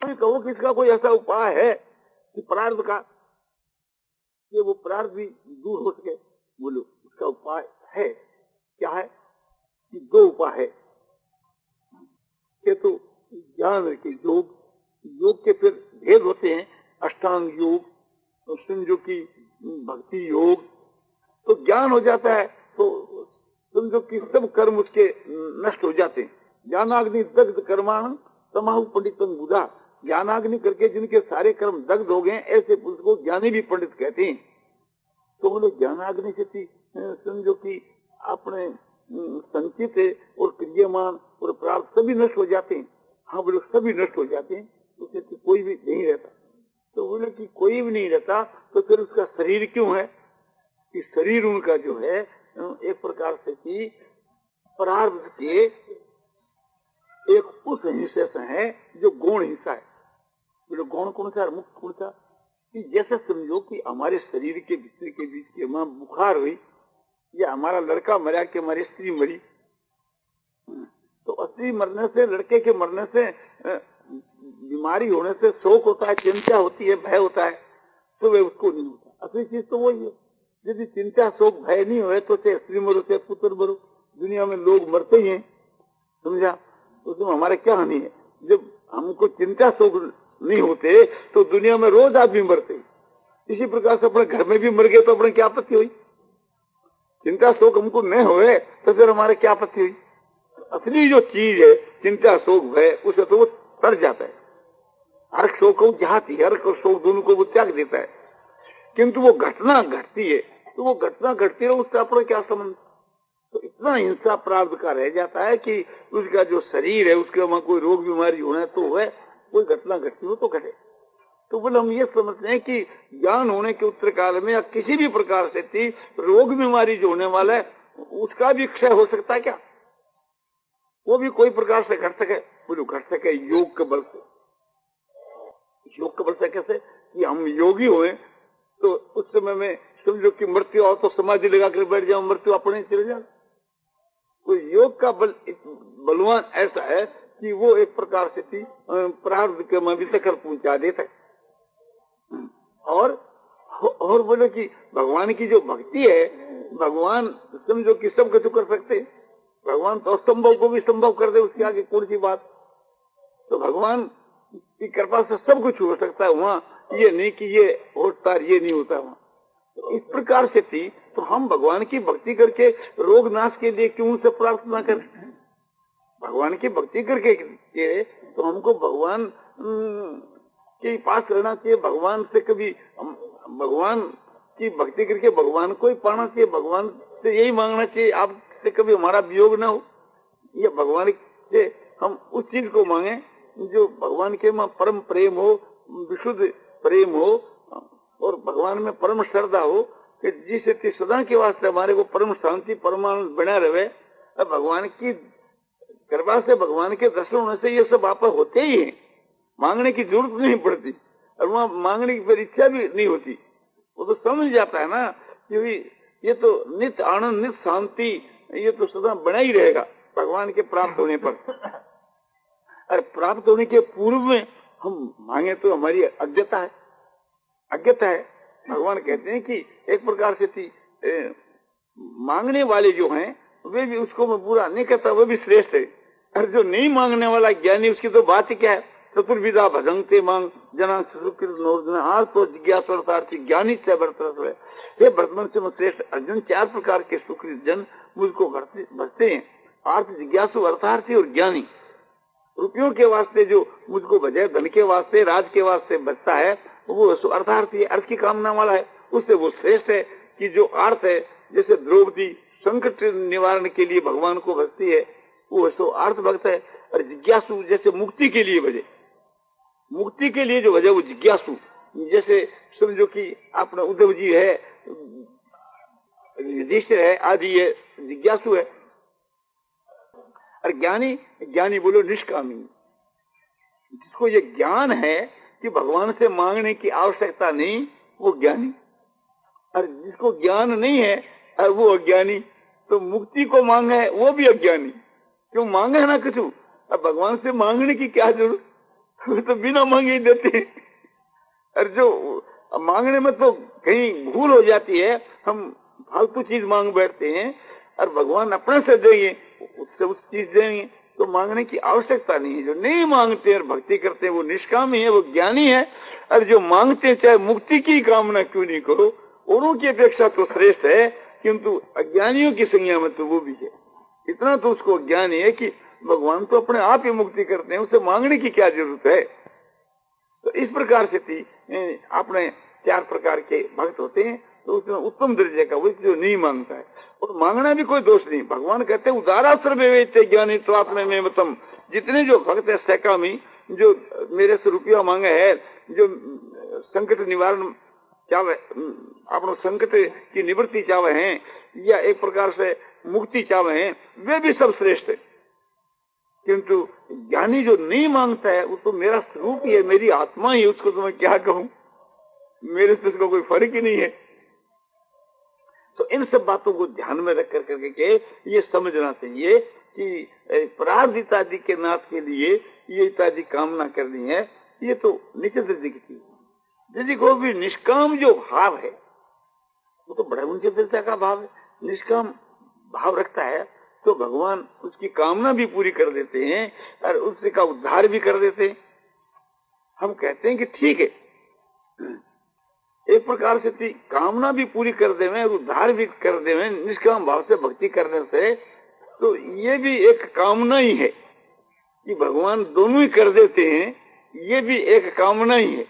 कहो कि इसका कोई ऐसा उपाय है कि प्रार्थ का, कि वो प्रार्थ भी दूर हो सके? बोलो उसका उपाय है। क्या है? कि दो उपाय है। ये तो ज्ञान के योग, योग के फिर भेद होते हैं, अष्टांग योग, समझो कि भक्ति योग। तो ज्ञान हो जाता है तो समझो कि सब कर्म उसके नष्ट हो जाते हैं। ज्ञानाग्नि दग्ध कर्माण समाहु पंडितम बुधा। ज्ञानाग्नि करके जिनके सारे कर्म दग्ध हो गए ऐसे पुरुष को ज्ञानी भी पंडित कहते हैं। तो बोले ज्ञानाग्नि से समझो कि अपने संचित और क्रियमान और प्राप्त सभी नष्ट हो जाते हैं। हाँ बोले सभी नष्ट हो जाते हैं, उससे तो कोई भी नहीं रहता। तो बोले कि कोई भी नहीं रहता तो फिर उसका शरीर क्यों है? कि शरीर उनका जो है एक प्रकार से कि प्रारब्ध के एक उस हिस्से से है जो गौण हिस्सा है। बोले गौण कौन सा, मुक्त कौन सा? कि जैसे समझो कि हमारे शरीर के भीतर के बीच के वहां बुखार हुई, या हमारा लड़का मरा कि हमारी स्त्री मरी, तो स्त्री मरने से, लड़के के मरने से, बीमारी होने से शोक होता है, चिंता होती है, भय होता है, तो वह उसको नहीं होता। असली चीज तो वही है। यदि चिंता शोक भय नहीं हुए तो चाहे स्त्री मरो चाहे पुत्र मरो, दुनिया में लोग मरते ही हैं, समझा? उसमें हमारे क्या हानि है? जब हमको चिंता शोक नहीं होते तो दुनिया में रोज आदमी मरते। इसी प्रकार से अपने घर में भी मर गए तो अपने क्या आपत्ति हुई? चिंता शोक हमको न हुए तो फिर हमारे क्या आपत्ति हुई? असली जो चीज है चिंता शोक भय, उसे तो वो तर जाता है। हर शोक को चाहती, हर शोक दोनों को वो त्याग देता है। किंतु वो घटना घटती है तो वो घटना घटती है, उससे अपना क्या संबंध? तो इतना हिंसा प्राप्त का रह जाता है कि उसका जो शरीर है उसके वहां कोई रोग बीमारी होना तो है, कोई घटना घटती हो तो घटे। तो बोले हम ये समझते हैं कि ज्ञान होने के उत्तर काल में या किसी भी प्रकार से थी रोग बीमारी जो होने वाला है उसका भी क्षय हो सकता है क्या? वो भी कोई प्रकार से घट सके? बोलो घट सके योग के बल से। योग के बल से कैसे? कि हम योगी हुए तो उस समय में समझो कि मृत्यु आओ तो समाधि लगा कर बैठ जाओ, मृत्यु अपने चले जाओ। तो योग का बल बलवान ऐसा है कि वो एक प्रकार से थी प्रारब्ध के में भी तक पहुंचा देता है। और बोले कि भगवान की जो भक्ति है, भगवान समझो कि सब कुछ कर सकते हैं। भगवान तो असंभव को भी संभव कर दे, उसके आगे कौन सी बात? तो भगवान की कृपा से सब कुछ हो सकता है। वहाँ ये नहीं कि ये होता ये नहीं होता वहाँ। तो इस प्रकार से थी तो हम भगवान की भक्ति करके रोग नाश के लिए क्यों उनसे प्रार्थना करें? भगवान की भक्ति करके तो हमको भगवान के पास रहना चाहिए। भगवान से कभी भगवान की भक्ति करके भगवान को ही पाना चाहिए। भगवान से यही मांगना चाहिए आपसे कभी हमारा वियोग ना हो, या भगवान से हम उस चीज को मांगे जो भगवान के में परम प्रेम हो, विशुद्ध प्रेम हो और भगवान में परम श्रद्धा हो कि जिससे सदा के वास्ते हमारे को परम शांति परमानंद बना रहे। भगवान की कृपा से, भगवान के दर्शन होने से ये सब आप होते ही हैं, मांगने की जरूरत नहीं पड़ती और वहाँ मांगने की फिर इच्छा भी नहीं होती। वो तो समझ जाता है ना कि ये तो नित्य आनंद नित्य शांति ये तो सदा बना ही रहेगा भगवान के प्राप्त होने पर। अरे प्राप्त होने के पूर्व में हम मांगे तो हमारी अज्ञता है, अज्ञता है। भगवान कहते हैं कि एक प्रकार से थी मांगने वाले जो हैं वे भी, उसको मैं बुरा नहीं कहता, वो भी श्रेष्ठ है। और जो नहीं मांगने वाला ज्ञानी उसकी तो बात ही क्या है? चतुर्विधा भजंते मांग जना सुकृत आज तो जिज्ञासार्थी ज्ञानी से बरतरस है। हे वर्तमान से श्रेष्ठ अर्जुन, चार प्रकार के सुकृत जन मुझको भजते हैं, अर्थ जिज्ञासु, अर्थार्थी और ज्ञानी। रुपयों के वास्ते जो मुझको भजे, धन के वास्ते राज के वास्ते बचता है वो अर्थार्थी, अर्थ की कामना वाला है, उससे वो श्रेष्ठ है। कि जो अर्थ है, जैसे द्रौपदी संकट निवारण के लिए भगवान को भजती है वो सो अर्थ भक्त है। और जिज्ञासु जैसे मुक्ति के लिए भजे, मुक्ति के लिए जो भजे वो जिज्ञासु। जैसे समझो कि अपना उद्धव जी है, युधिष्ठिर है आदि, ये जिज्ञासु है। और ज्ञानी, ज्ञानी बोलो निष्कामी, जिसको ये ज्ञान है कि भगवान से मांगने की आवश्यकता नहीं, वो ज्ञानी। और जिसको ज्ञान नहीं है और वो अज्ञानी, तो मुक्ति को मांगे है वो भी अज्ञानी। क्यों मांगे है ना कुछ, अब भगवान से मांगने की क्या जरूरत? वो तो बिना मांगे ही देते हैं। और जो मांगने में तो कहीं भूल हो जाती है, हम फालतू चीज मांग बैठते हैं, और भगवान अपने से देंगे, उससे उस चीज देंगे, तो मांगने की आवश्यकता नहीं है। जो नहीं मांगते और भक्ति करते हैं वो निष्कामी है, वो ज्ञानी है। और जो मांगते हैं, चाहे मुक्ति की कामना क्यों नहीं करो, औरों की अपेक्षा तो श्रेष्ठ है, किंतु अज्ञानियों की संज्ञा में तो वो भी है। इतना तो उसको ज्ञान है कि भगवान तो अपने आप ही मुक्ति करते हैं, उसे मांगने की क्या जरूरत है। तो इस प्रकार से थी अपने 4 प्रकार के भक्त होते हैं, तो उसमें उत्तम दर्जे का वो जो नहीं मांगता है, और मांगना भी कोई दोष नहीं। भगवान कहते हैं उदारा सर्वे ज्ञानी तो आत्मा में मतम। जितने जो भक्त है सैकामी, जो मेरे से रुपया मांगे है, जो संकट निवारण चावे, अपनो संकट की निवृत्ति चावे हैं, या एक प्रकार से मुक्ति चावे हैं, वे भी सब श्रेष्ठ है। किंतु ज्ञानी जो नहीं मांगता है, वो तो मेरा स्वरूप ही है, मेरी आत्मा ही, उसको तो मैं क्या कहूं, मेरे से उसका कोई फर्क ही नहीं है। तो इन सब बातों को ध्यान में रख कर करके ये समझना चाहिए कि प्रारब्ध इत्यादि के नाथ के लिए ये इत्यादि कामना करनी है, ये तो निश्चित दिखती है। यदि कोई भी निष्काम जो भाव है, वो तो बड़ा ऊंचे दर्जा का भाव है, निष्काम भाव रखता है, तो भगवान उसकी कामना भी पूरी कर देते हैं और उससे का उद्धार भी कर देते हैं। हम कहते हैं कि ठीक है, एक प्रकार से कामना भी पूरी कर देवे और उद्धार भी कर देवे निष्काम भाव से भक्ति करने से, तो ये भी एक कामना ही है कि भगवान दोनों ही कर देते हैं, ये भी एक कामना ही है।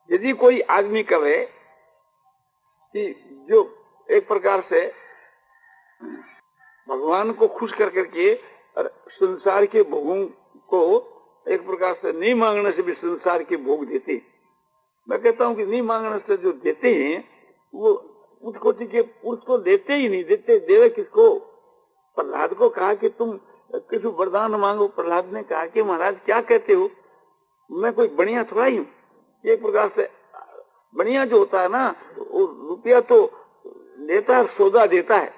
यदि कोई आदमी कहे कि जो एक प्रकार से भगवान को खुश कर करके और संसार के भोगों को एक प्रकार से नहीं मांगने से भी संसार के भोग देते, मैं कहता हूं कि नहीं मांगने से जो देते हैं वो उत्कोटि के पुरुष को देते ही नहीं। देते देवे किसको? प्रहलाद को कहा कि तुम किसी वरदान मांगो। प्रहलाद ने कहा कि महाराज क्या कहते हो, मैं कोई बढ़िया थोड़ा ही हूँ। एक प्रकार से बढ़िया जो होता है ना, रुपया तो देता है, सौदा देता है,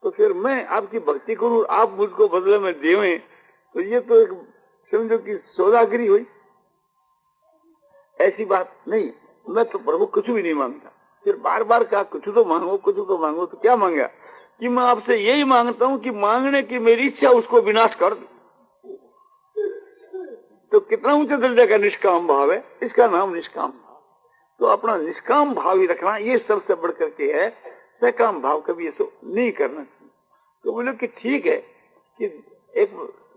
तो फिर मैं आपकी भक्ति करूं, आप मुझको बदले में देवें, तो ये तो एक समझो कि सौदागरी हुई। ऐसी बात नहीं, मैं तो प्रभु कुछ भी नहीं मांगता। फिर बार बार कहा कुछ तो मांगो, कुछ तो मांगो, तो क्या मांगा कि मैं आपसे यही मांगता हूं कि मांगने की मेरी इच्छा उसको विनाश कर दो। तो कितना ऊंचे दर्जे का निष्काम भाव है, इसका नाम निष्काम भाव। तो अपना निष्काम भाव ही रखना, ये सबसे बढ़ करके है। सकाम भाव कभी ये तो नहीं करना चाहिए। तो बोले कि ठीक है कि एक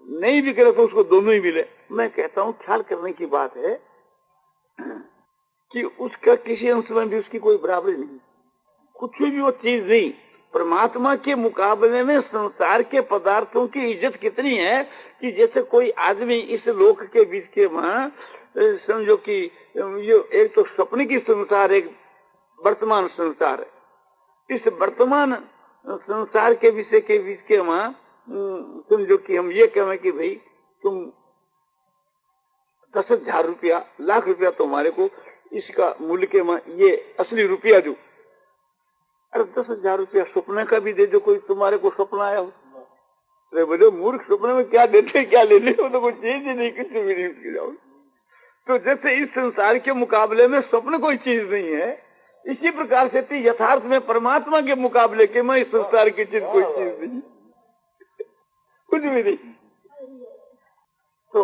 नहीं भी करे तो उसको दोनों ही मिले। मैं कहता हूँ ख्याल करने की बात है कि उसका किसी अंश में भी उसकी कोई बराबरी नहीं, कुछ भी वो चीज नहीं। परमात्मा के मुकाबले में संसार के पदार्थों की इज्जत कितनी है कि जैसे कोई आदमी इस लोक के बीच के वहां समझो कि ये एक तो सपने की संसार, एक वर्तमान संसार है। इस वर्तमान संसार के विषय के बीच के वहां समझो कि हम ये कहें कि भाई तुम 10,000 रुपया, लाख रुपया तुम्हारे को इसका मूल्य के ये असली रुपया दो। अरे 10,000 रुपया सपने का भी दे दो, कोई तुम्हारे को सपना आया हो। अरे बोले मूर्ख, सपने में क्या देते क्या लेने, वो तो कोई चीज ही नहीं, कुछ भी नहीं जाओ। तो जैसे इस संसार के मुकाबले में स्वप्न कोई चीज नहीं है, इसी प्रकार से यथार्थ में परमात्मा के मुकाबले के में इस संसार की चीज कोई चीज नहीं, कुछ भी नहीं। तो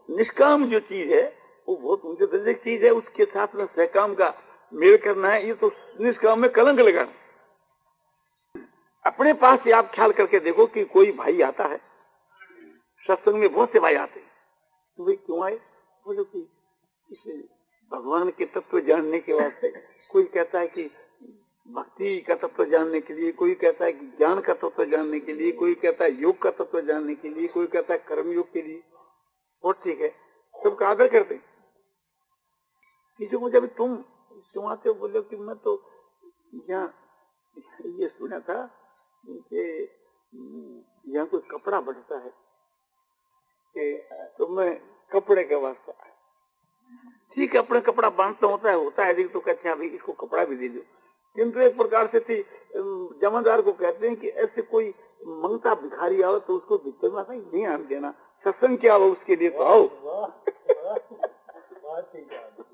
निष्काम जो चीज है वो बहुत ऊंचे दर्जे की चीज है, उसके साथ में सहकाम का मेल करना है। ये तो निष्काम में कलंक लगाना। अपने पास से आप ख्याल करके देखो कि कोई भाई आता है, सत्संग में बहुत से भाई आते हैं, तो भाई क्यों आए? बोलो कि इस भगवान के तत्व जानने के वास्ते। कोई कहता है कि भक्ति का तत्व जानने के लिए, कोई कहता है कि ज्ञान का तत्व जानने के लिए, कोई कहता है योग का तत्व जानने के लिए, कोई कहता है कर्म योग के लिए। और ठीक है, सबका आदर करते। मुझे अभी तुम क्यों आते हो? बोले कि मैं तो यहाँ ये सुना था कि यहाँ कोई कपड़ा बढ़ता है, तो मैं कपड़े के वास्ते आया। ठीक है, अपने कपड़ा बांधता होता है तो कहते हैं भाई इसको कपड़ा भी दे दो। किंतु एक प्रकार से थी जमादार को कहते हैं कि ऐसे कोई मंगता भिखारी आओ तो उसको भिक्खा नहीं आने देना, सत्संग क्या हो उसके लिए तो आओ।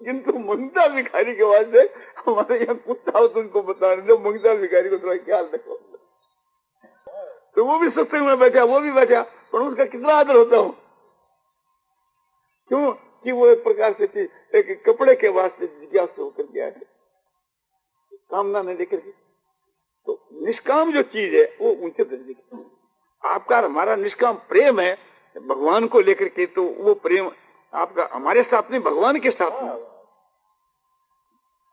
किंतु मंगता भिखारी के बाद से हमारे यहाँ कुत्ता हो तुमको बता दो, मंगता भिखारी को थोड़ा ख्याल रखो। तो वो भी सत्संग में बैठा, वो भी बैठा, पर उसका कितना आदर होता हूँ। क्यों कि वो एक प्रकार से एक कपड़े के वास्ते जिज्ञासु होकर गया है, कामना नहीं लेकर के। तो निष्काम जो चीज है वो ऊंचे दर्जे की। आपका हमारा निष्काम प्रेम है भगवान को लेकर के, तो वो प्रेम आपका हमारे साथ नहीं, भगवान के साथ में।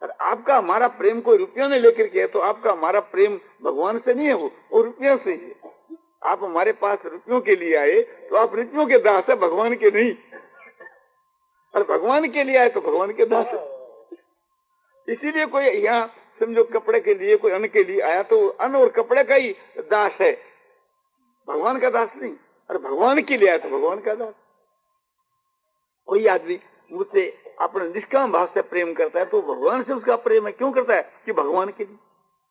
और आपका हमारा प्रेम कोई रुपया नहीं लेकर के है, तो आपका हमारा प्रेम भगवान से नहीं है, वो रुपया से ही है। आप हमारे पास रुपयों के लिए आए तो आप रुपयों के दास है, भगवान के नहीं। और भगवान के लिए आए तो भगवान के दास है। इसीलिए कोई यहाँ समझो कपड़े के लिए, कोई अन्न के लिए आया तो अन्न और कपड़े का ही दास है, भगवान का दास नहीं। और भगवान के लिए आया तो भगवान का दास। कोई आदमी मुझसे अपने निष्काम भाव से प्रेम करता है तो भगवान से उसका प्रेम है। क्यों करता है? कि भगवान के लिए,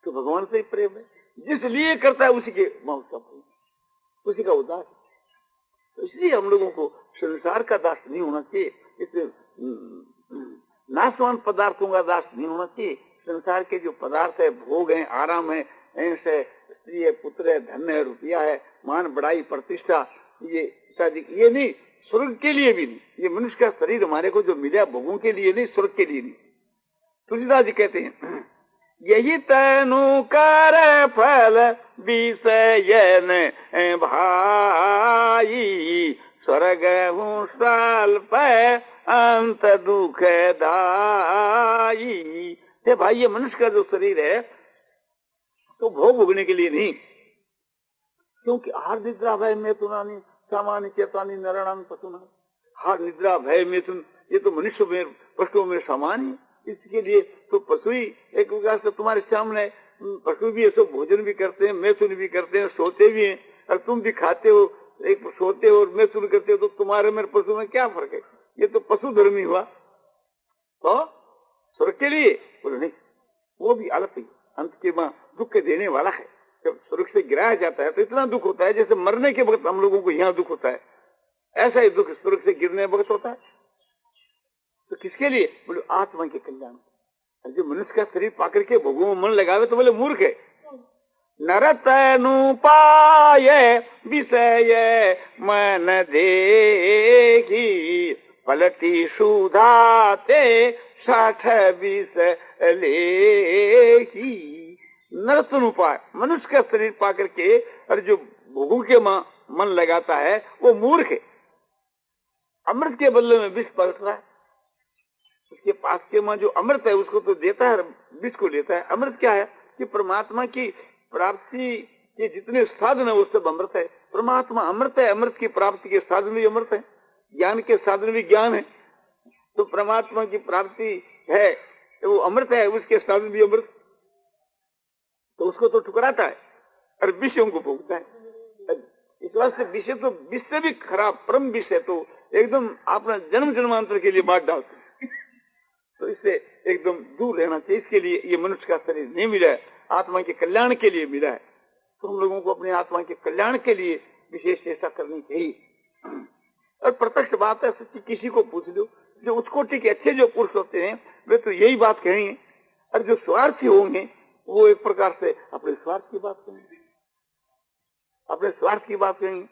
तो भगवान से ही प्रेम है। जिस लिए करता है उसी के उसका प्रेम, उसी का उदास। तो इसलिए हम लोगों को संसार का दास नहीं होना चाहिए, इस नाशवान पदार्थों का दास नहीं होना चाहिए। संसार के जो पदार्थ है, भोग है, आराम है, ऐश है, स्त्री है, पुत्र है, धन है, रुपया है, मान बढ़ाई प्रतिष्ठा, ये नहीं, स्वर्ग के लिए भी नहीं। ये मनुष्य का शरीर हमारे को जो मिला भोगों के लिए नहीं, स्वर्ग के लिए नहीं। तुलसीदास जी कहते हैं यही तनु कर फल विषयन भाई, स्वर्ग स्वल्प अंत दुख दाई। भाई ये मनुष्य का जो शरीर है तो भोग भोगने के लिए नहीं, क्योंकि हार निद्रा भय मैथुनानि सामान्य चेतानी नरणान पशुना। हार निद्रा भय मैथुन ये तो मनुष्य में पशुओं में सामान्य, इसके लिए तो पशु ही एक प्रकार से तुम्हारे सामने। पशु भी ऐसे भोजन भी करते हैं, मैथुन भी करते हैं, सोते भी हैं, और तुम भी खाते हो, एक सोते हो और मैथुन करते हो, तो तुम्हारे मेरे पशु में क्या फर्क है? ये तो पशु धर्मी हुआ। तो स्वर्ग के लिए बोले नहीं, वो भी अलग ही अंत के मां दुख देने वाला है। जब स्वर्ग से गिराया जाता है तो इतना दुख होता है जैसे मरने के वक्त हम लोगों को यहाँ दुख होता है, ऐसा ही दुख स्वर्ग से गिरने वक्त होता है। तो किसके लिए? बोले आत्मा के कल्याण। जो मनुष्य का शरीर पाकर के भोगों में मन लगावे तो बोले मूर्ख है। नरतनु पाए विषय मन देखी, पलटी सुधाते 60 विष लेखी। नरतनु पाए, मनुष्य का शरीर पाकर के और जो भोगों के मन लगाता है वो मूर्ख है। अमृत के बदले में विष पलट रहा है। उसके पास के मां जो अमृत है उसको तो देता है, विष को लेता है। अमृत क्या है? कि परमात्मा की प्राप्ति के जितने साधन है वो सब अमृत है। परमात्मा अमृत है, अमृत की प्राप्ति के साधन भी अमृत है, ज्ञान के साधन भी ज्ञान है। तो परमात्मा की प्राप्ति है तो वो अमृत है, उसके साधन भी अमृत। तो उसको तो ठुकराता है और विषयों को भोगता है। इस वास्ते विषय तो विष से भी खराब परम विषय तो एकदम अपना जन्म जन्मांतर के लिए बांट डालते हैं। तो इससे एकदम दूर रहना चाहिए। इसके लिए ये मनुष्य का शरीर नहीं मिला है, आत्मा के कल्याण के लिए मिला है। तो हम लोगों को अपने आत्मा के कल्याण के लिए विशेष चेष्टा करनी चाहिए। और प्रत्यक्ष बात है, सच्ची किसी को पूछ लो, जो उत्कोटि के अच्छे जो पुरुष होते हैं वे तो यही बात कहेंगे, और जो स्वार्थी होंगे वो एक प्रकार से अपने स्वार्थ की बात कहेंगे, अपने स्वार्थ की बात कहेंगे।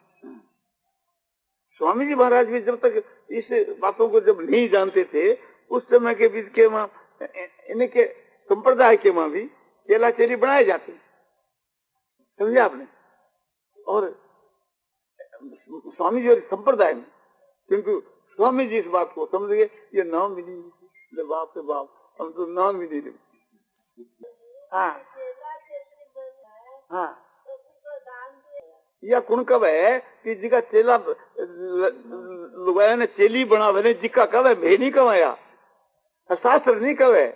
स्वामी जी महाराज भी जब तक इस बातों को जब नहीं जानते थे उस समय के बीच के मां इनके संप्रदाय के मां भी चेला चेली बनाए जाते, समझे आपने। और स्वामी जी और संप्रदाय में, क्योंकि स्वामी जी इस बात को समझ गए, ये नाम भी नहीं, बाप रे बाप, हम तो नाम भी नहीं। हाँ हाँ, यह कुण कब है कि जिका चेला लुगाया ने चेली बना बने, जिका कब है भेनी कब है, शास्त्र नहीं कब है,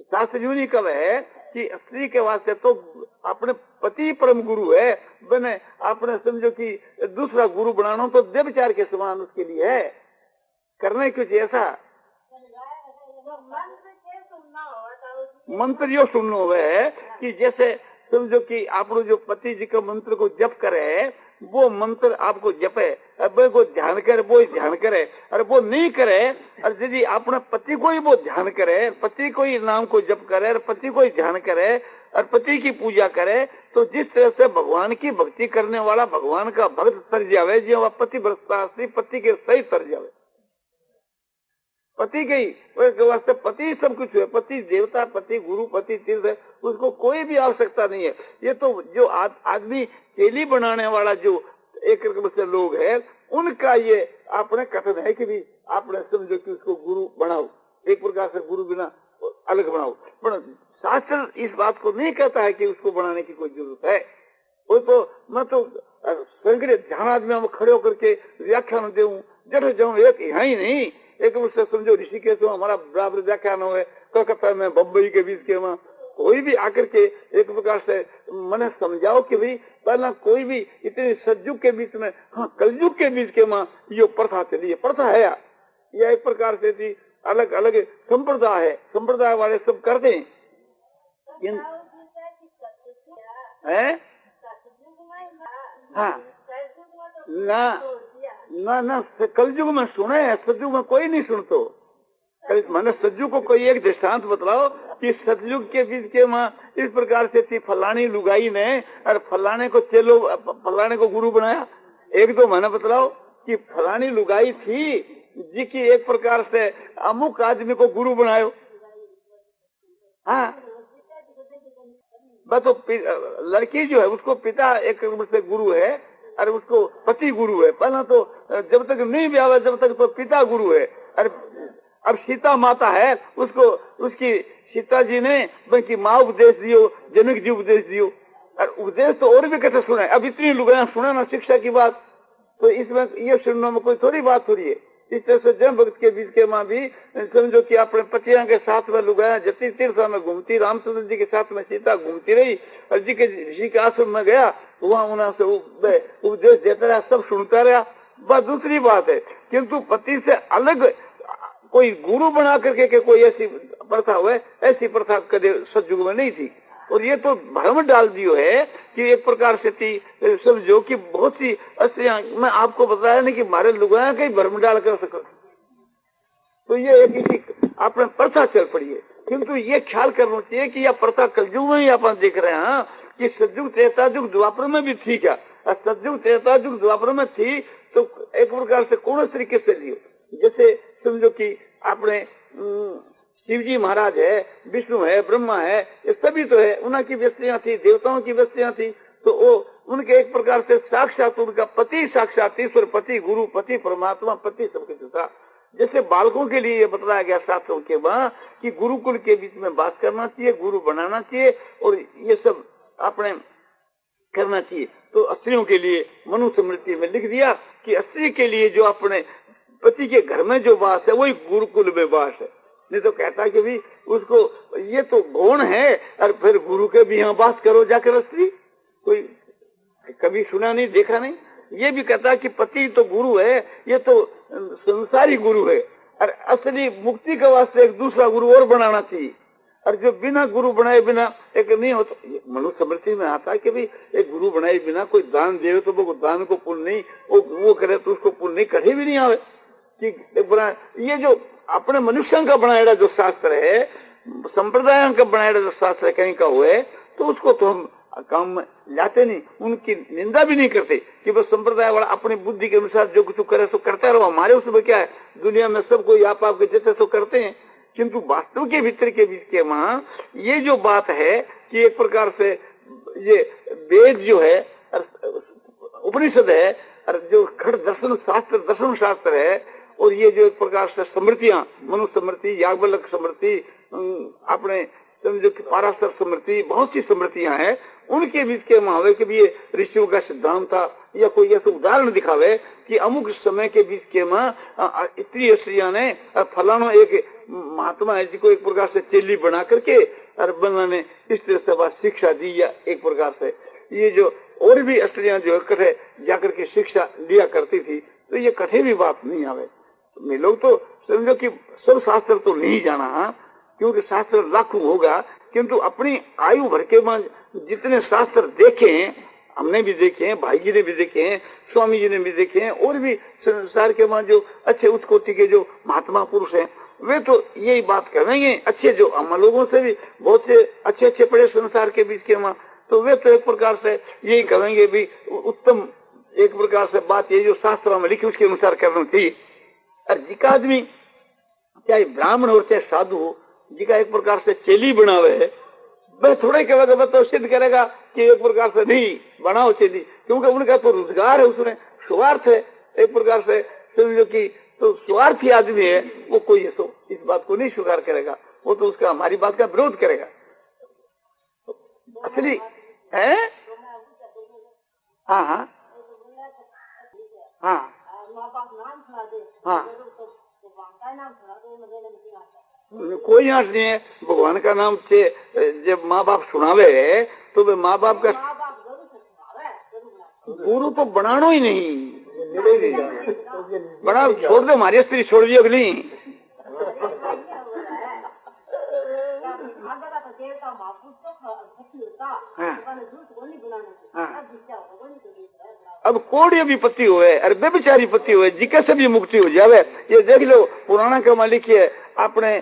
शास्त्र यूं नहीं कब है कि स्त्री के वास्ते तो अपने पति परम गुरु है, बने अपने समझो कि दूसरा गुरु बनाना तो व्यभिचार के समान उसके लिए है, करने कुछ ऐसा मंत्र यो सुनना हुआ है कि जैसे समझो कि आप जो पति जी का मंत्र को जप करे वो मंत्र आपको जपे, अब वो ध्यान करे, वो ध्यान करे, और वो नहीं करे, और यदि अपने पति को ही वो ध्यान करे, पति को ही नाम को जप करे, और पति को ही ध्यान करे, और पति की पूजा करे, तो जिस तरह से भगवान की भक्ति करने वाला भगवान का भक्त तर जावे, जो वह पति पति के सही तर जावे। पति के वास्ते पति सब कुछ है, पति देवता, पति गुरु, पति तीर्थ है, उसको कोई भी आवश्यकता नहीं है। ये तो जो आदमी चेली बनाने वाला जो एक रकम से लोग है, उनका ये आपने कथन है कि भी आपने समझो कि उसको गुरु बनाओ, एक प्रकार से गुरु बिना अलग बनाओ, पर शास्त्र इस बात को नहीं कहता है कि उसको बनाने की कोई जरूरत है। वो तो मैं तो संग्रह ध्यान आदमी में खड़े होकर के व्याख्यान दे जब जाऊँ, एक यहाँ ही नहीं, एक उससे समझो ऋषिकेश में हमारा बराबर व्याख्यान हुए, कलकत्ता में, बम्बई के बीच के, वहाँ कोई भी आकर के एक प्रकार से मैंने समझाओ कि भाई पहला कोई भी इतने सतयुग के बीच में, हाँ कलयुग के बीच के वहाँ ये प्रथा चली है, प्रथा है या एक प्रकार से थी, अलग अलग संप्रदाय है, संप्रदाय वाले सब करते हैं हाँ ना कलयुग में सुने है, सतयुग में कोई नहीं सुनतो। मैंने सतयुग को कोई एक दृष्टांत बतलाओ कि सतयुग के बीच के वहाँ इस प्रकार से थी, फलानी लुगाई ने और फलाने को चेलो, फलाने को गुरु बनाया। एक दो मैंने बतलाओ कि फलानी लुगाई थी जी की एक प्रकार से अमुक आदमी को गुरु बनायो। हाँ बस तो लड़की जो है उसको पिता एक से गुरु है और उसको पति गुरु है। पहला तो जब तक नहीं ब्याह जब तक तो पिता गुरु है। और अब सीता माता है, उसको उसकी सीता जी ने बल्कि माँ उपदेश दियो, जनक जी उपदेश दियो, और उपदेश तो और भी कैसे सुना है। अब इतनी लुगाया सुना ना शिक्षा की बात, तो इसमें ये सुनने में कोई थोड़ी बात हो रही है। इस तरह से जन भक्त के बीच के माँ भी समझो कि अपने पतियों के साथ में लुगाया जति तीर्थ में घूमती, रामचंद्र जी के साथ में सीता घूमती रही, और जी के आश्रम में गया, वहाँ उन्हें से उपदेश देता रहा, सब सुनता रहा। बस दूसरी बात है, किंतु पति से अलग कोई गुरु बना करके के कोई ऐसी प्रथा हुए, ऐसी प्रथा कदे सतयुग में नहीं थी। और ये तो भ्रम डाल दियो है कि एक प्रकार से थी, समझो कि बहुत सी अस्त्रियां, मैं आपको बताया नहीं कि हमारे लुगाया कहीं भ्रम डाल कर सको, तो ये एक आपने प्रथा चल पड़ी है। किंतु ये ख्याल करना चाहिए कि यह प्रथा कलयुग में ही अपन देख रहे हैं कि सतयुग त्रेता युग द्वापर में भी थी क्या, सतयुग त्रेता युग द्वापर में थी तो एक प्रकार से कौन तरीके से लियो। जैसे समझो कि आपने शिव जी महाराज है, विष्णु है, ब्रह्मा है, ये सभी तो है, उनकी व्यस्तियां थी, देवताओं की व्यस्तियां थी, तो वो उनके एक प्रकार से साक्षात उनका पति, साक्षात ईश्वर, पति गुरु, पति परमात्मा, पति सब कुछ था। जैसे बालकों के लिए ये बताया गया शास्त्रों के वहाँ कि गुरुकुल के बीच में बात करना चाहिए, गुरु बनाना चाहिए, और ये सब आपने करना चाहिए। तो स्त्रियों के लिए मनुस्मृति में लिख दिया कि स्त्री के लिए जो अपने पति के घर में जो वास है वही गुरुकुल में वास है। नहीं तो कहता कि भी उसको ये तो गौण है, और फिर गुरु के भी यहाँ वास करो जाकर स्त्री, कोई कभी सुना नहीं, देखा नहीं। ये भी कहता कि पति तो गुरु है, ये तो संसारी गुरु है, और असली मुक्ति के वास्ते एक दूसरा गुरु और बनाना चाहिए। और जो बिना गुरु बनाए बिना एक नहीं होता, मनुस्मृति में आता है कि भाई एक गुरु बनाए बिना कोई दान दे तो वो दान को पुण्य नहीं, वो करे तो उसको पुण्य नहीं, कभी भी नहीं आवे कि ये जो अपने मनुष्यों का बनाया जो शास्त्र है, संप्रदायों का बनाया जो शास्त्र है कहीं का हुए, तो उसको तो हम काम में लाते नहीं, उनकी निंदा भी नहीं करते कि बस संप्रदाय वाला अपनी बुद्धि के अनुसार जो कुछ करे तो करता रहो, हमारे उसमें क्या है, दुनिया में सब कोई आप आपके जैसे तो करते हैं। किंतु वास्तव के भीतर के बीच के वहाँ ये जो बात है कि एक प्रकार से ये वेद जो है, उपनिषद है, और जो खड़ दर्शन शास्त्र है, और ये जो एक प्रकार से स्मृतियां, मनुस्मृति, याज्ञवल्क्य स्मृति, अपने समझो कि पाराशर स्मृति, बहुत सी स्मृतियां हैं, उनके बीच के महावे के भी ये ऋषियों का सिद्धांत था, या कोई ऐसा उदाहरण दिखावे कि अमुक समय के बीच के माँ स्त्री स्त्रियां ने फलाना एक महात्मा है जिसको एक प्रकार से चेली बना करके और बनाने इस तरह से बात शिक्षा दी, या एक प्रकार से ये जो और भी स्त्रियां जो कठे जाकर के शिक्षा लिया करती थी, तो ये कठे भी बात नहीं आवे। लोग तो समझो कि सब शास्त्र तो नहीं जाना, क्योंकि शास्त्र लाखों होगा, किंतु अपनी आयु भर के बाद जितने शास्त्र देखे हमने भी देखे हैं, भाई जी ने भी देखे हैं, स्वामी जी ने भी देखे हैं, और भी संसार के वहां जो अच्छे उच्च कोटि के जो महात्मा पुरुष हैं वे तो यही बात करेंगे। अच्छे जो हम लोगों से भी बहुत से अच्छे अच्छे पड़े संसार के बीच के वहां, तो वे तो एक प्रकार से यही करेंगे भी उत्तम एक प्रकार से बात ये जो शास्त्रों में लिखी उसके अनुसार करना चाहिए। और जिका आदमी चाहे ब्राह्मण हो चाहे साधु हो, जिका एक प्रकार से चेली बनावे है, वह थोड़े कहेगा तो सिद्ध करेगा कि एक प्रकार से नहीं बनाओ चेली, क्योंकि उनका तो रोजगार है, उसमें स्वार्थ है एक प्रकार से, समझो कि तो स्वार्थी आदमी है वो, कोई तो इस बात को नहीं स्वीकार करेगा, वो तो उसका हमारी बात का विरोध करेगा। असली है हाँ हाँ हाँ हाँ, कोई आंट नहीं है। भगवान का नाम से जब माँ बाप सुनावे तो वे माँ बाप का गुरु तो बनाना ही नहीं, बना छोड़ दो, हमारी स्त्री छोड़ दी अगली। अब कोड़ी विपत्ति हुए अरे बेचारी पत्ती हुए जिका से भी मुक्ति हो जावे। ये देख लो पुराना का मालिक है अपने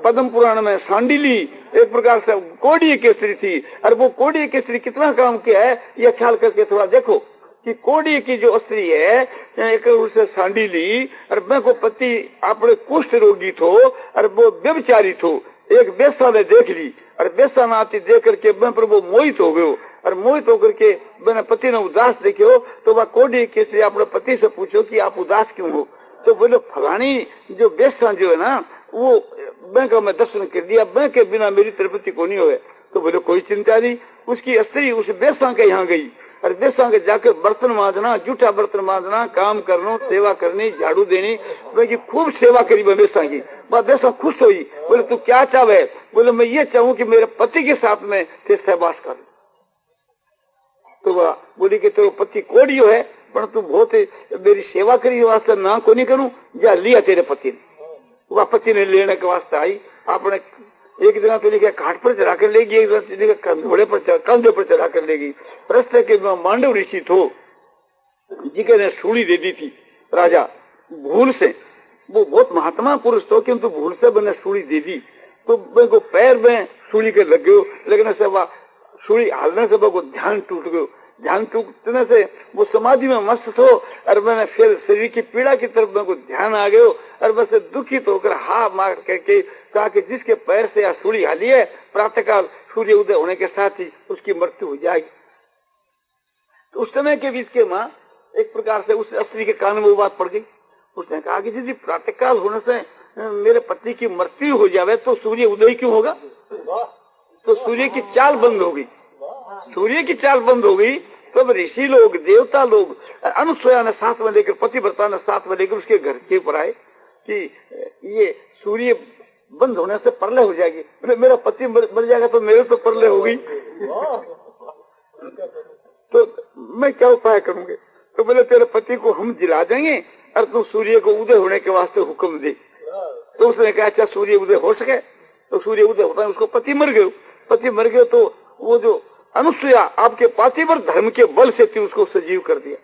पद्म पुराण में सांडिली एक प्रकार से कोड़ी केसरी थी, और वो कोड़ी केसरी कितना काम किया है ये ख्याल करके थोड़ा देखो कि कोड़ी की जो स्त्री है एक उसे सांडिली, और मैं को पति अपने कुष्ठ रोगी थो और वो व्यभिचारी थो, एक बेसा ने देख ली और बेसा नाती देख करके मैं प्रभु मोहित हो गयो, और मोहित होकर के मैंने पति ने उदास देखो तो वह कोडी केसरी अपने पति से पूछो कि आप उदास क्यों हो, तो बोले फलानी जो बेसा जो है ना वो बैंक में दर्शन कर दिया, बैंक के बिना मेरी तृप्ति को नहीं हुए। तो बोले कोई चिंता नहीं, उसकी स्त्री उस बेसा के यहाँ गई और बेसा के जाकर बर्तन मांजना, जूठा बर्तन मांजना, काम करना, सेवा करनी, झाड़ू देनी, की खूब सेवा करी बेसा की। बेसा खुश हुई, बोले तू क्या चाहे? बोले मैं ये चाहूँ कि मेरे पति के साथ में थे सहवास कर। तो वह बोली कि तेरे पति कोड़ियो है पर तू बहुत मेरी सेवा करी वास्ते ना को नहीं करूं, जा लिया तेरे पति ने। वह पति ने लेने के वास्ते आई, आपने एक दिन तो लेके घाट पर चढ़ा कर ले गई, एक दिन घोड़े पर कंधे पर चढ़ा कर ले गई। रस्ते के मांडव ऋषि थो जिके ने सूली दे दी थी राजा भूल से, वो बहुत महात्मा पुरुष तो किंतु भूल से मैंने सूली दे दी, तो मैं को पैर में सूली के लग गयो, लगने से वह सूली हालने से वो ध्यान टूट गयो, ध्यान टूटने से वो समाधि में मस्त हो, और मैंने फिर शरीर की पीड़ा की तरफ मेरे को ध्यान आ गयो, और बस दुखित होकर हा मार करके कहा कि जिसके पैर से या सूली हाली है प्रातःकाल सूर्य उदय होने के साथ ही उसकी मृत्यु हो जाएगी। तो उस समय के बीच के माँ एक प्रकार से उस स्त्री के कान में वो बात पड़ गई। उसने कहा कि यदि प्रातःकाल होने से मेरे पति की मृत्यु हो जावे तो सूर्य उदय क्यों होगा? तो सूर्य की चाल बंद हो गई, सूर्य की चाल बंद हो गई। तब ऋषि लोग, देवता लोग अनुसुया ने साथ में लेकर, पतिव्रता ने साथ में लेकर उसके घर के ऊपर आए कि ये सूर्य बंद होने से परले हो जाएगी। मेरा पति मर जाएगा तो मेरे तो परले हो गई, तो मैं क्या उपाय करूंगे? तो बोले तेरे पति को हम जिला देंगे और तू सूर्य को उदय होने के वास्ते हुक्म दे। तो उसने कहा अच्छा सूर्य उदय हो सके, तो सूर्य उदय होता है, उसको पति मर गए, पति मर गए तो वो जो अनुसुया आपके पातिव्रत धर्म के बल से थी उसको सजीव कर दिया,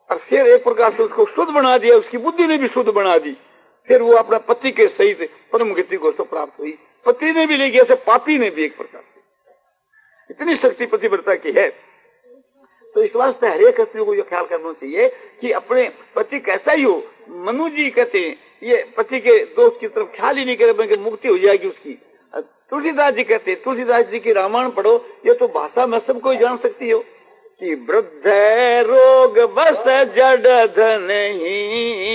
और फिर एक प्रकार से उसको शुद्ध बना दिया, उसकी बुद्धि ने भी शुद्ध बना दी। फिर वो अपना पति के सहित परम गति को तो प्राप्त हुई, पति ने भी ले गया से पापी ने भी एक प्रकार से, इतनी शक्ति पतिव्रता की है। तो इस वास्ते हरेक स्त्री को यह ख्याल करना चाहिए कि अपने पति कैसा ही हो। मनु जी कहते हैं ये पति के दोस्त की तरफ ख्याल ही नहीं करे, मुक्ति हो जाएगी उसकी। तुलसीदास जी कहते, तुलसीदास जी की रामायण पढ़ो, ये तो भाषा में सबको जान सकती हो कि वृद्ध रोग बस जड़ धनहीना,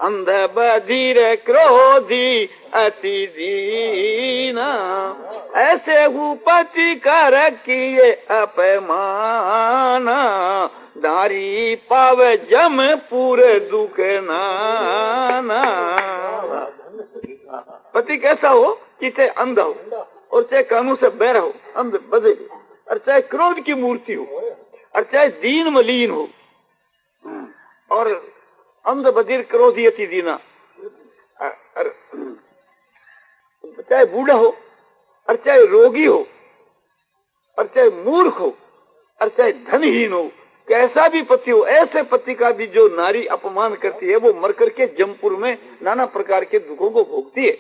अंध बधिर क्रोधी अति दीना, ऐसे पति कर किए अपमाना, दारी पाव जम पूरे दुख नाना। पति कैसा हो कि चाहे अंधा हो और चाहे कानून से बैर हो, अंध बधे, और चाहे क्रोध की मूर्ति हो और चाहे दीन मलीन हो, और अंध बधिर क्रोधी अति दीना, चाहे बूढ़ा हो और चाहे रोगी हो, और चाहे मूर्ख हो और चाहे धनहीन हो, कैसा भी पति हो, ऐसे पति का भी जो नारी अपमान करती है वो मर करके जमपुर में नाना प्रकार के दुखों को भोगती है।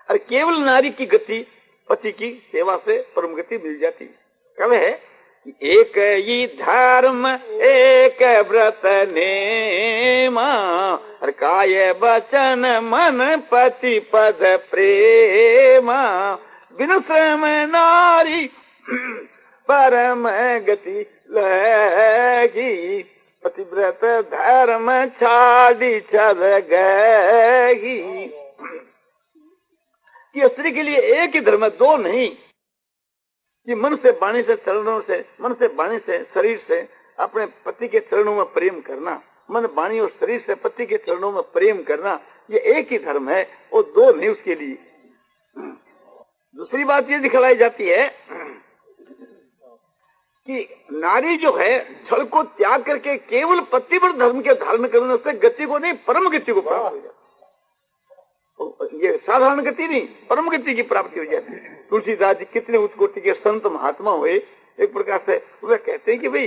और केवल नारी की गति पति की सेवा से परम गति मिल जाती है। कब है एक ही धर्म एक व्रत नेमा, और काय वचन मन पति पद प्रेमा, बिनु श्रम नारी परम गति लगी, पतिव्रत धर्म छाड़ी चल गई। कि स्त्री के लिए एक ही धर्म है, दो नहीं। कि मन से वाणी से चरणों से, मन से वाणी से शरीर से अपने पति के चरणों में प्रेम करना, मन वाणी और शरीर से पति के चरणों में प्रेम करना, ये एक ही धर्म है और दो नहीं उसके लिए। दूसरी बात ये दिखलाई जाती है कि नारी जो है छल को त्याग करके केवल पतिव्रत धर्म के धारण करने से गति को नहीं परम गति को प्राप्त हो जाती। ये साधारण गति नहीं, परम गति की प्राप्ति हो जाती है। तुलसीदास जी कितने उत्कोटि के संत महात्मा हुए, एक प्रकार से वे कहते हैं कि भाई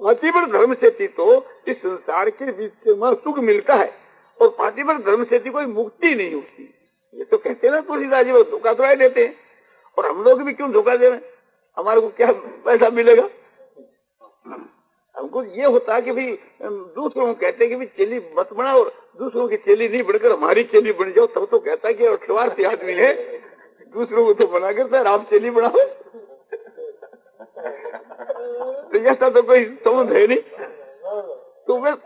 पतिव्रत धर्म से तो इस संसार के बीच में सुख मिलता है और पतिव्रत धर्म से कोई मुक्ति नहीं होती। ये तो कहते हैं ना तुलसीदास जी, वो धोखा तो देते हैं। और हम लोग भी क्यों धोखा दे रहे हैं, हमारे को क्या पैसा मिलेगा। हमको ये होता है कि भाई दूसरों को कहते हैं कि भाई चेली मत बना और दूसरों की चेली नहीं बनकर हमारी चेली बन जाओ, तब तो कहता है कि स्वार्थी आदमी है, दूसरों को तो बना करता है, आप चेली बनाओ। तो ऐसा तो कोई संबंध है नहीं। तो बस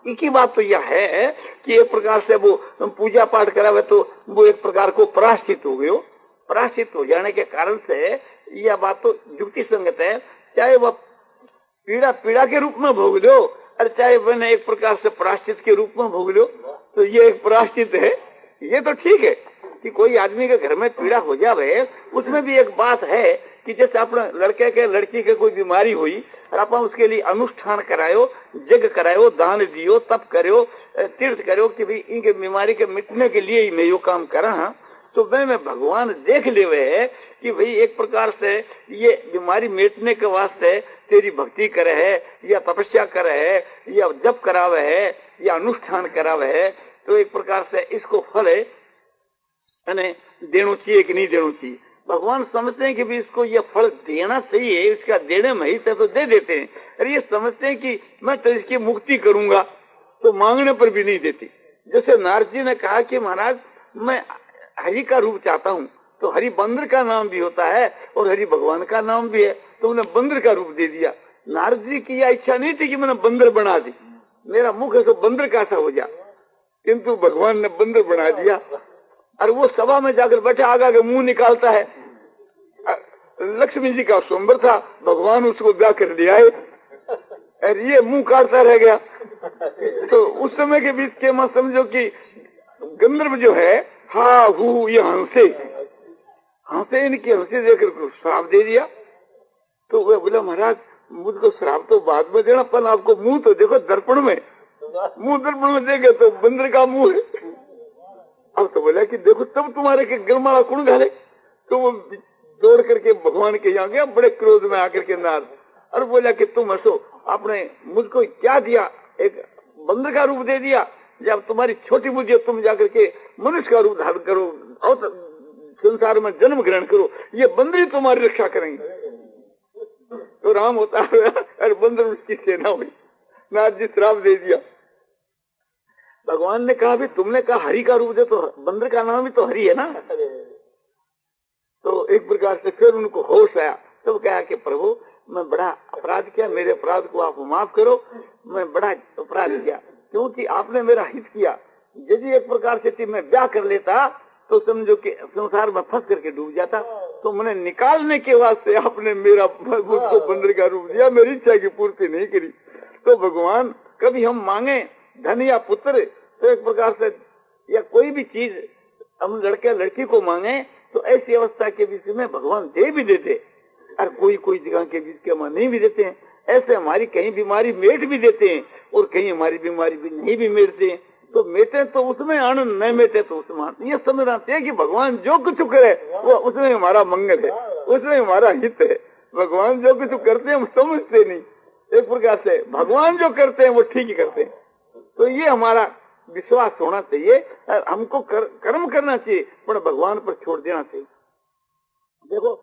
एक ही बात तो यह है कि एक प्रकार से वो पूजा पाठ करावे तो वो एक प्रकार को प्रायश्चित हो गयो। प्रायश्चित हो जाने के कारण से यह बात तो युक्ति संगत है। चाहे वह पीड़ा पीड़ा के रूप में भोग लो और चाहे वह एक प्रकार से प्रायश्चित के रूप में भोग लो, तो ये एक प्रायश्चित है। ये तो ठीक है कि कोई आदमी के घर में पीड़ा हो जावे, उसमें भी एक बात है कि जैसे अपने लड़के के लड़की के कोई बीमारी हुई और आप उसके लिए अनुष्ठान करायो, जग करायो, दान दियो, तप करो, तीर्थ करो कि भाई इनके बीमारी के मिटने के लिए ही मैं यो काम करा। तो मैं भगवान देख ले है कि भाई एक प्रकार से ये बीमारी मिटने के वास्ते तेरी भक्ति करे है या तपस्या करे है या जप करावे है या अनुष्ठान करावे है, तो एक प्रकार से इसको फल देना चाहिए कि नहीं देना चाहिए। भगवान समझते हैं कि भी इसको ये फल देना चाहिए, इसका देने में ही तो दे देते हैं। अरे ये समझते हैं कि मैं तो इसकी मुक्ति करूंगा, तो मांगने पर भी नहीं देती। जैसे नारद जी ने कहा कि महाराज मैं हरि का रूप चाहता हूँ, तो हरि बंदर का नाम भी होता है और हरि भगवान का नाम भी है, तो उन्हें बंदर का रूप दे दिया। नारद जी की यह इच्छा नहीं थी कि मैंने बंदर बना दी, मेरा मुख है तो बंदर का सा हो जा, किंतु भगवान ने बंदर बना दिया। और वो सभा में जाकर बैठे आगा के मुंह निकालता है। लक्ष्मी जी का स्वयंवर था, भगवान उसको ब्याह कर लिया है और ये मुंह काटता रह गया। तो उस समय के बीच के मैं समझो कि गंधर्व जो है हा हु ये हंसे इनकी हंसी देकर श्राप दे दिया। तो वह बोला महाराज मुझको श्राप तो बाद में देना, पर आपको मुंह तो देखो दर्पण में, मुंह दर्पण में देखे तो बंदर का मुंह है। अब तो बोला कि देखो तब तुम्हारे के गलमाला कौन घाले। तो वो दौड़ करके भगवान के यहाँ गया बड़े क्रोध में आकर के नारद, और बोला कि तुम हंसो, आपने मुझको क्या दिया, एक बंदर का रूप दे दिया, जब तुम्हारी छोटी बुद्धि तुम जाकर के मनुष्य का रूप धारण करो और संसार में जन्म ग्रहण करो, ये बंदर ही तुम्हारी रक्षा करेंगे। तो राम होता है और बंदर उसकी सेना हुई, नारद जी श्राप दे दिया। भगवान ने कहा भी तुमने कहा हरि का रूप दे, तो बंदर का नाम भी तो हरि है ना। तो एक प्रकार से फिर उनको होश आया, तब कहा कि प्रभु मैं बड़ा अपराध किया, मेरे अपराध को आप माफ करो, मैं बड़ा अपराध किया क्योंकि आपने मेरा हित किया। यदि एक प्रकार से मैं ब्याह कर लेता तो समझो कि संसार में फंस करके डूब जाता, तो मैंने निकालने के वास्ते आपने मेरा मुझको बंदर का रूप दिया, मेरी इच्छा की पूर्ति नहीं करी। तो भगवान कभी हम मांगे धन या पुत्र, तो एक प्रकार से या कोई भी चीज हम लड़के लड़की को मांगे तो ऐसी अवस्था के बीच में भगवान दे भी देते, और कोई कोई जगह के बीच के हम नहीं भी देते हैं। ऐसे हमारी कहीं बीमारी मेट भी देते हैं और कहीं हमारी बीमारी भी नहीं भी मेटते हैं। तो मेटे तो उसमें आनंद, न मेटे तो उसमें आनंद। ये समझना चाहिए कि भगवान जो कुछ करे वो उसमें हमारा मंगल है, उसमें हमारा हित है। भगवान जो कुछ करते हैं हम समझते नहीं, एक प्रकार से भगवान जो करते हैं वो ठीक ही करते हैं। तो ये हमारा विश्वास होना चाहिए। हमको कर्म करना चाहिए पर भगवान पर छोड़ देना चाहिए। देखो